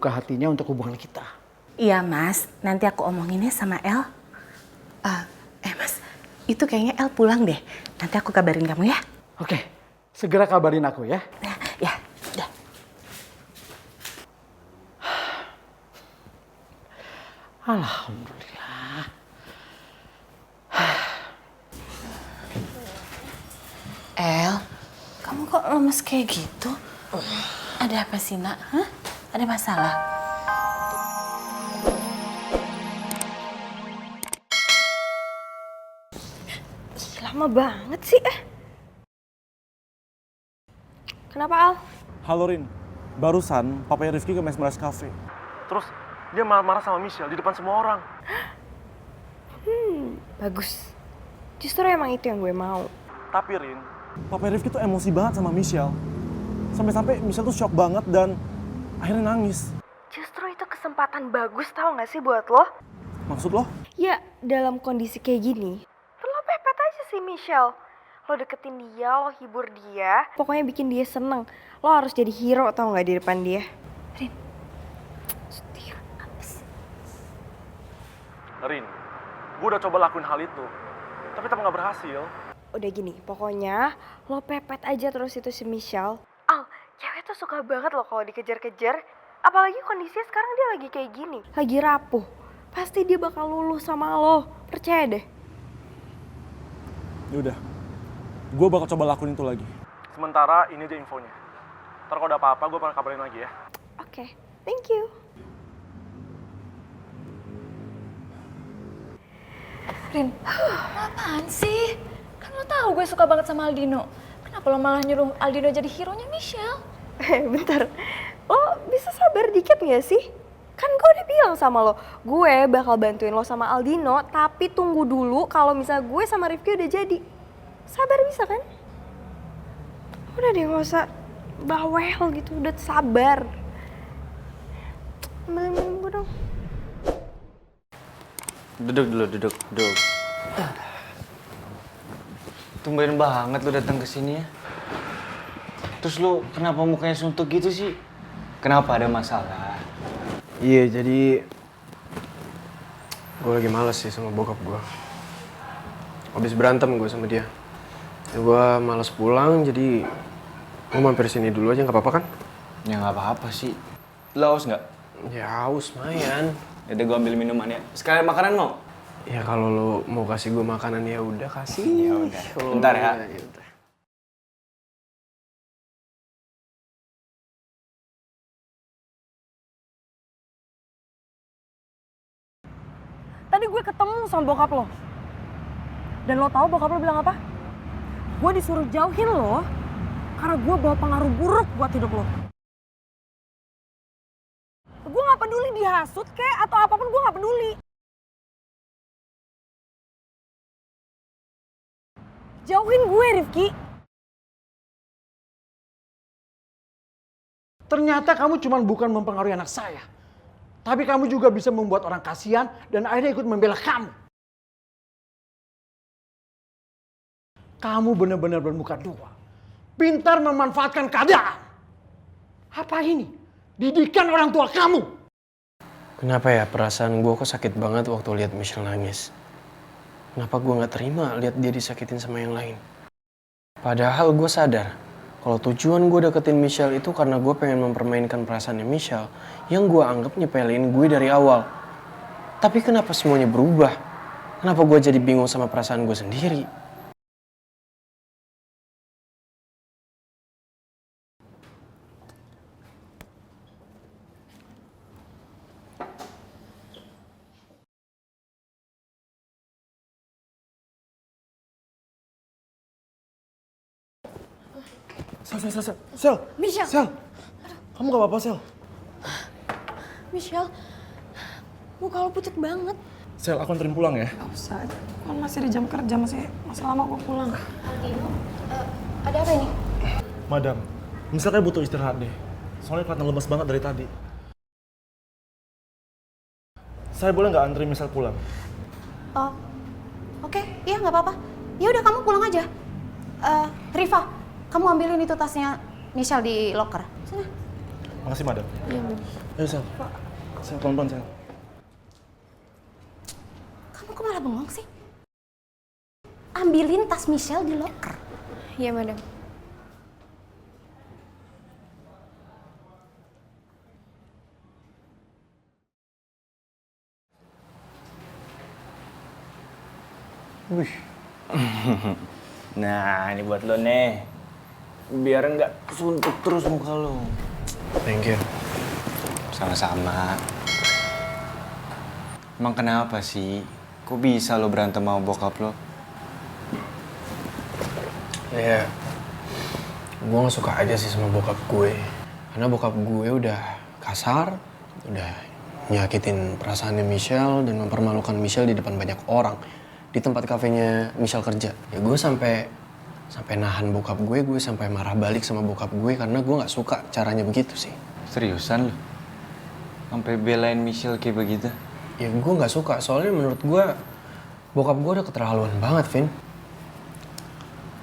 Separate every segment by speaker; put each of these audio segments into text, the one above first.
Speaker 1: membuka hatinya untuk hubungan kita.
Speaker 2: Iya Mas, nanti aku omonginnya sama El. Mas, itu kayaknya El pulang deh. Nanti aku kabarin kamu ya.
Speaker 1: Oke, segera kabarin aku ya.
Speaker 2: Ya, udah.
Speaker 1: Alhamdulillah.
Speaker 2: El, kamu kok lemes kayak gitu? Ada apa sih, Nak? Hah? Ada masalah?
Speaker 3: Lama banget sih. Kenapa, Al?
Speaker 4: Halo Rin, barusan papanya Rifki ke Mesmerized Cafe. Terus dia marah-marah sama Michelle di depan semua orang.
Speaker 3: Bagus. Justru emang itu yang gue mau.
Speaker 4: Tapi Rin, papanya Rifki tuh emosi banget sama Michelle. Sampai-sampai Michelle tuh shock banget dan akhirnya nangis.
Speaker 3: Justru itu kesempatan bagus tau gak sih buat lo?
Speaker 4: Maksud lo?
Speaker 3: Ya, dalam kondisi kayak gini, lo pepet aja sih Michelle. Lo deketin dia, lo hibur dia. Pokoknya bikin dia seneng. Lo harus jadi hero tau gak di depan dia. Rin, setia abis.
Speaker 4: Rin, gue udah coba lakuin hal itu. Tapi tetap gak berhasil.
Speaker 3: Udah gini, pokoknya lo pepet aja terus itu si Michelle. Al, cewek tuh suka banget lo kalau dikejar-kejar. Apalagi kondisinya sekarang dia lagi kayak gini. Lagi rapuh. Pasti dia bakal luluh sama lo. Percaya deh.
Speaker 4: Yaudah, gue bakal coba lakuin itu lagi. Sementara ini aja infonya. Ntar kalau ada apa-apa gue bakal kabarin lagi ya.
Speaker 3: Oke, thank you.
Speaker 5: Rin, apaan sih? Kan lo tahu gue suka banget sama Aldino. Kenapa lo malah nyuruh Aldino jadi hero-nya Michelle?
Speaker 3: Bentar, lo bisa sabar dikit gak sih? Kan gue udah bilang sama lo, gue bakal bantuin lo sama Aldino, tapi tunggu dulu kalau misalnya gue sama Rifki udah jadi. Sabar bisa kan? Udah deh, gak usah bawel gitu, udah sabar. Ambilin minum gue dong.
Speaker 6: Duduk dulu, duduk. Tumben banget lu datang ke sini ya. Terus lu kenapa mukanya suntuk gitu sih? Kenapa, ada masalah?
Speaker 7: Iya, jadi gue lagi males sih sama bokap gue. Habis berantem gue sama dia. Ya, gue males pulang, jadi gue mampir sini dulu aja, nggak apa-apa kan?
Speaker 6: Ya nggak apa-apa sih. Lu haus nggak?
Speaker 7: Ya haus, lumayan.
Speaker 6: Yaudah gue ambil minuman ya. Sekalian makanan mau?
Speaker 7: Ya kalau lo mau kasih gue makanan ya udah kasih.
Speaker 6: Ya udah. Bentar ya.
Speaker 7: Yaudah.
Speaker 3: Tadi gue ketemu sama bokap lo. Dan lo tahu bokap lo bilang apa? Gue disuruh jauhin lo karena gue bawa pengaruh buruk buat hidup lo. Gue gak peduli dihasut kek atau apapun, gue gak peduli. Jauhin gue, Rifki.
Speaker 1: Ternyata kamu cuma bukan mempengaruhi anak saya. Tapi kamu juga bisa membuat orang kasihan dan akhirnya ikut membela kamu. Kamu benar-benar bermuka dua. Pintar memanfaatkan keadaan. Apa ini? Didikan orang tua kamu.
Speaker 7: Kenapa ya perasaan gue kok sakit banget waktu lihat Michelle nangis? Kenapa gue nggak terima lihat dia disakitin sama yang lain? Padahal gue sadar kalau tujuan gue deketin Michelle itu karena gue pengen mempermainkan perasaannya Michelle yang gue anggap nyepelin gue dari awal. Tapi kenapa semuanya berubah? Kenapa gue jadi bingung sama perasaan gue sendiri?
Speaker 4: Sel.
Speaker 5: Michelle.
Speaker 4: Sel. Kamu gak apa-apa, Sel?
Speaker 5: Michelle, muka lo pucat banget.
Speaker 4: Sel, aku anterin pulang ya.
Speaker 8: Gak usah, kan masih di jam kerja, masih lama gue pulang.
Speaker 5: Aldino, ada apa ini?
Speaker 4: Madam, misalnya butuh istirahat deh. Soalnya kelihatan lemes banget dari tadi. Saya boleh nggak anterin misal pulang?
Speaker 9: Oh, oke, iya nggak apa-apa. Ya udah kamu pulang aja. Riva, kamu ambilin itu tasnya Michelle di locker. Sana.
Speaker 4: Makasih, madam.
Speaker 3: Iya, Bang.
Speaker 4: Ayo, Sel. Sel, pelan-pelan, Sel.
Speaker 9: Kamu kok malah bengong sih? Ambilin tas Michelle di loker.
Speaker 3: Iya, Madam.
Speaker 6: Wih. Nah, ini buat lo nih. Biar nggak suntuk terus muka lo.
Speaker 7: Thank you.
Speaker 6: Sama-sama. Emang kenapa sih? Kok bisa lo berantem sama bokap lo?
Speaker 7: Ya, gue gak suka aja sih sama bokap gue. Karena bokap gue udah kasar, udah nyakitin perasaannya Michelle dan mempermalukan Michelle di depan banyak orang. Di tempat kafenya Michelle kerja. Ya gue sampai nahan bokap gue sampai marah balik sama bokap gue karena gue gak suka caranya begitu sih.
Speaker 6: Seriusan lo? Sampai belain Michelle kayak begitu?
Speaker 7: Ya gue gak suka, soalnya menurut gue bokap gue udah keterlaluan banget, Vin.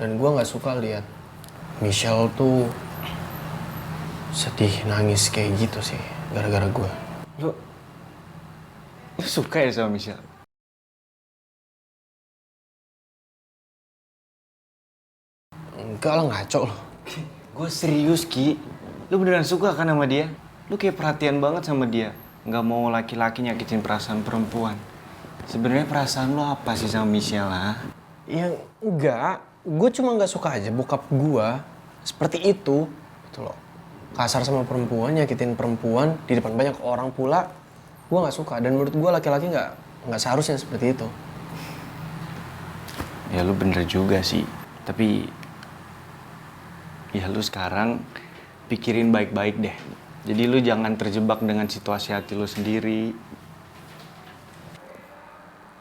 Speaker 7: Dan gue gak suka lihat Michelle tuh sedih, nangis kayak gitu sih, gara-gara gue.
Speaker 6: Lo suka ya sama Michelle?
Speaker 7: Enggak lah, ngaco loh.
Speaker 6: Gue serius, Ki. Lu beneran suka kan sama dia? Lu kayak perhatian banget sama dia. Nggak mau laki-laki nyakitin perasaan perempuan. Sebenarnya perasaan lo apa sih sama Michelle, ha?
Speaker 7: Ya enggak, gue cuma gak suka aja bokap gue seperti itu. Gitu loh. Kasar sama perempuan, nyakitin perempuan di depan banyak orang pula. Gue gak suka, dan menurut gue laki-laki nggak seharusnya seperti itu.
Speaker 6: Ya lu bener juga sih. Tapi ya lu sekarang pikirin baik-baik deh. Jadi lu jangan terjebak dengan situasi hati lu sendiri.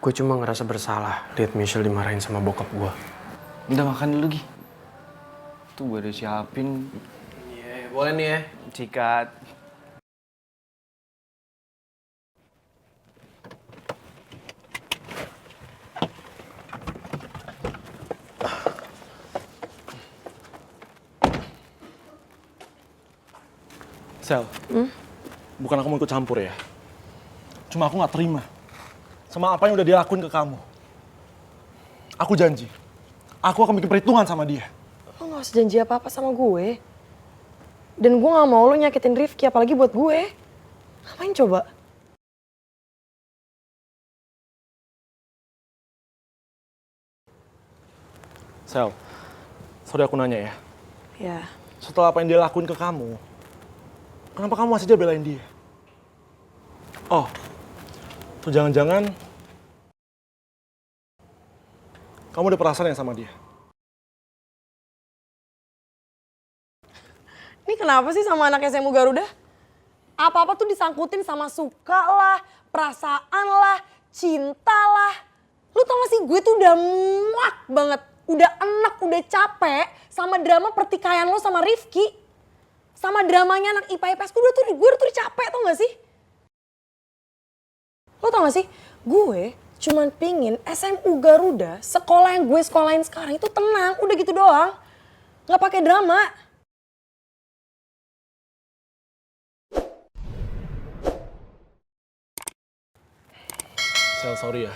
Speaker 7: Gue cuma ngerasa bersalah lihat Michelle dimarahin sama bokap gue.
Speaker 6: Udah makan dulu, Gi. Tuh gue udah siapin.
Speaker 7: Iya, boleh nih ya.
Speaker 6: Sikat.
Speaker 4: Sel, bukan aku mau ikut campur ya. Cuma aku gak terima sama apa yang udah dia lakuin ke kamu. Aku janji, aku akan bikin perhitungan sama dia.
Speaker 8: Lo gak usah janji apa-apa sama gue. Dan gue gak mau lo nyakitin Rifki, apalagi buat gue. Ngapain coba?
Speaker 4: Sel, sorry aku nanya ya.
Speaker 8: Ya,
Speaker 4: Setelah apa yang dia lakuin ke kamu, kenapa kamu masih aja belain dia? Oh, tuh jangan-jangan kamu ada perasaan yang sama dia.
Speaker 8: ini kenapa sih sama anak SMU Garuda? Apa-apa tuh disangkutin sama suka lah, perasaan lah, cinta lah. Lu tau gak sih gue tuh udah muak banget. Udah enak, udah capek sama drama pertikaian lo sama Rifki. Sama dramanya anak IPA IPS, gue udah capek tau gak sih? Lo tau gak sih, gue cuman pingin SMU Garuda, sekolah yang gue sekolahin sekarang itu tenang, udah gitu doang. Gak pakai drama.
Speaker 4: Sel, sorry ya.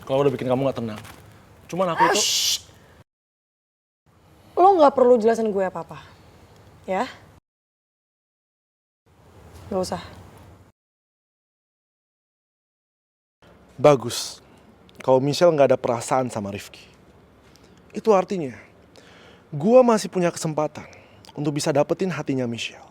Speaker 4: Kalau udah bikin kamu gak tenang. Cuman aku itu...
Speaker 8: Lo gak perlu jelasin gue apa-apa. Ya? Gak usah.
Speaker 4: Bagus. Kalau Michelle gak ada perasaan sama Rifki. Itu artinya, gue masih punya kesempatan untuk bisa dapetin hatinya Michelle.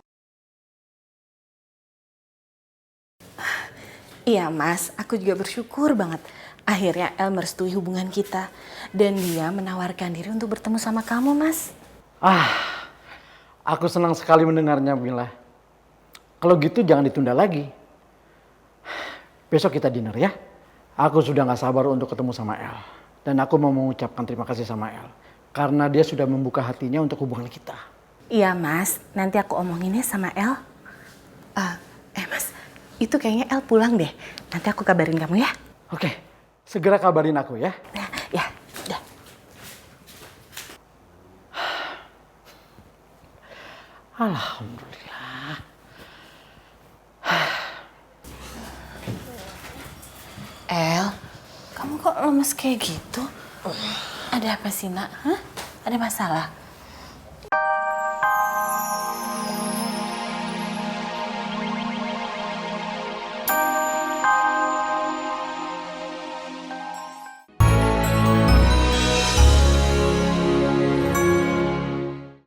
Speaker 2: Iya mas, aku juga bersyukur banget. Akhirnya El merestui hubungan kita. Dan dia menawarkan diri untuk bertemu sama kamu mas.
Speaker 1: Aku senang sekali mendengarnya, Mila. Kalau gitu jangan ditunda lagi. Besok kita dinner ya. Aku sudah gak sabar untuk ketemu sama El. Dan aku mau mengucapkan terima kasih sama El. Karena dia sudah membuka hatinya untuk hubungan kita.
Speaker 2: Iya mas, nanti aku omonginnya sama El. Mas, itu kayaknya El pulang deh. Nanti aku kabarin kamu ya.
Speaker 1: Oke, segera kabarin aku ya.
Speaker 2: Ya, udah.
Speaker 1: Alhamdulillah.
Speaker 2: El, kamu kok lemes kayak gitu? Ada apa sih, Nak? Hah? Ada masalah?